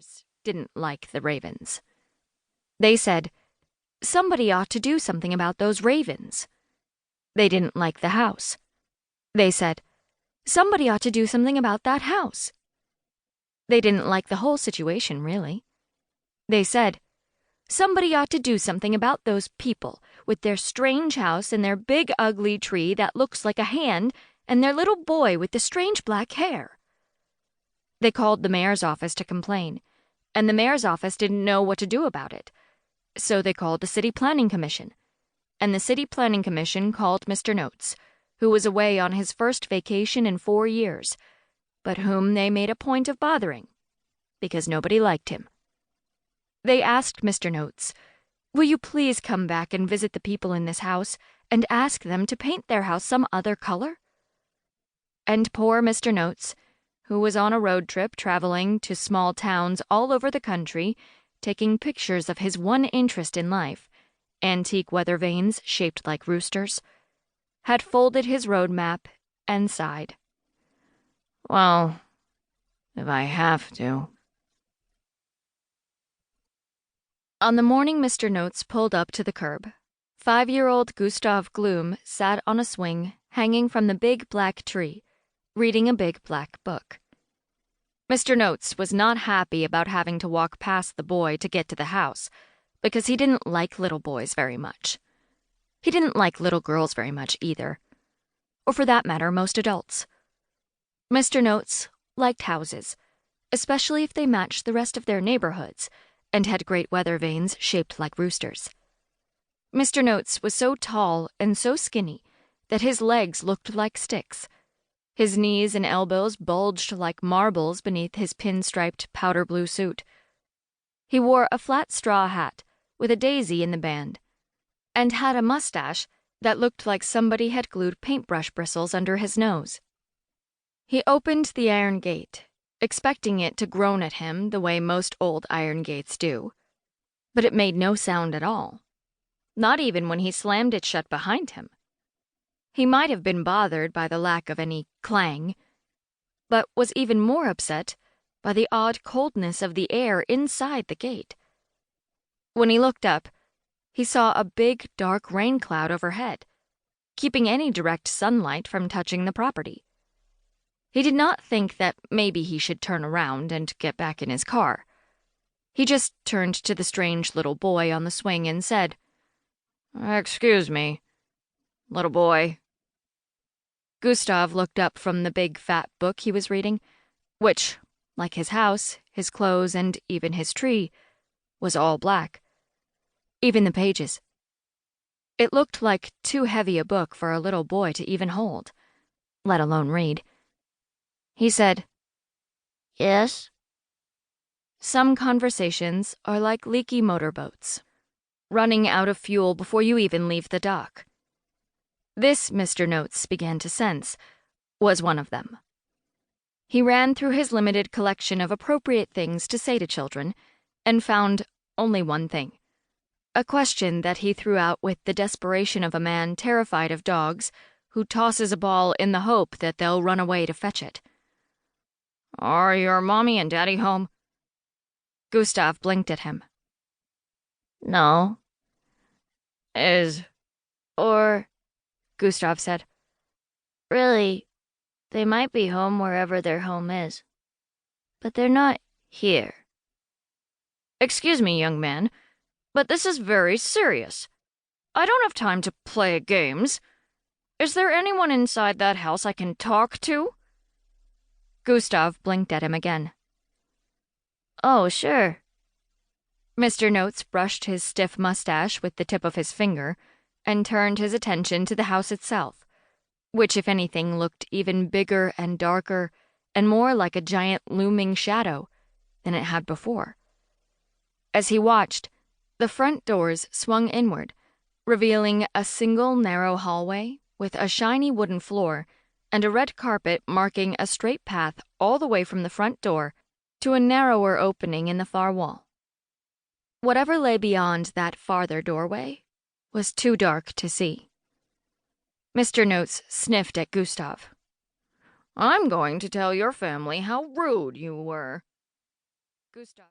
mayors didn't like the ravens. They said, "Somebody ought to do something about those ravens." They didn't like the house. They said, "Somebody ought to do something about that house." They didn't like the whole situation, really. They said, "Somebody ought to do something about those people with their strange house and their big ugly tree that looks like a hand and their little boy with the strange black hair." They called the mayor's office to complain, and the mayor's office didn't know what to do about it. So they called the City Planning Commission, and the City Planning Commission called Mr. Notes, who was away on his first vacation in 4 years, but whom they made a point of bothering, because nobody liked him. They asked Mr. Notes, "Will you please come back and visit the people in this house and ask them to paint their house some other color?" And poor Mr. Notes, who was on a road trip traveling to small towns all over the country, taking pictures of his one interest in life, antique weather vanes shaped like roosters, had folded his road map and sighed. "Well, if I have to." On the morning Mr. Notes pulled up to the curb, 5-year-old Gustav Gloom sat on a swing hanging from the big black tree, reading a big black book. Mr. Notes was not happy about having to walk past the boy to get to the house, because he didn't like little boys very much. He didn't like little girls very much either, or for that matter, most adults. Mr. Notes liked houses, especially if they matched the rest of their neighborhoods and had great weather vanes shaped like roosters. Mr. Notes was so tall and so skinny that his legs looked like sticks. His knees and elbows bulged like marbles beneath his pinstriped powder blue suit. He wore a flat straw hat with a daisy in the band, and had a mustache that looked like somebody had glued paintbrush bristles under his nose. He opened the iron gate, expecting it to groan at him the way most old iron gates do, but it made no sound at all, not even when he slammed it shut behind him. He might have been bothered by the lack of any clang, but was even more upset by the odd coldness of the air inside the gate. When he looked up, he saw a big, dark rain cloud overhead, keeping any direct sunlight from touching the property. He did not think that maybe he should turn around and get back in his car. He just turned to the strange little boy on the swing and said, "Excuse me, little boy." Gustav looked up from the big fat book he was reading, which, like his house, his clothes, and even his tree, was all black. Even the pages. It looked like too heavy a book for a little boy to even hold, let alone read. He said, "Yes?" Some conversations are like leaky motorboats, running out of fuel before you even leave the dock. This, Mr. Notes began to sense, was one of them. He ran through his limited collection of appropriate things to say to children, and found only one thing. A question that he threw out with the desperation of a man terrified of dogs who tosses a ball in the hope that they'll run away to fetch it. "Are your mommy and daddy home?" Gustav blinked at him. "No." Or, Gustav said, "really, they might be home wherever their home is, but they're not here." "Excuse me, young man, but this is very serious. I don't have time to play games. Is there anyone inside that house I can talk to?" Gustav blinked at him again. "Oh, sure." Mr. Notes brushed his stiff mustache with the tip of his finger and turned his attention to the house itself, which, if anything, looked even bigger and darker and more like a giant looming shadow than it had before. As he watched, the front doors swung inward, revealing a single narrow hallway with a shiny wooden floor and a red carpet marking a straight path all the way from the front door to a narrower opening in the far wall. Whatever lay beyond that farther doorway was too dark to see. Mr. Notes sniffed at Gustav. "I'm going to tell your family how rude you were." Gustav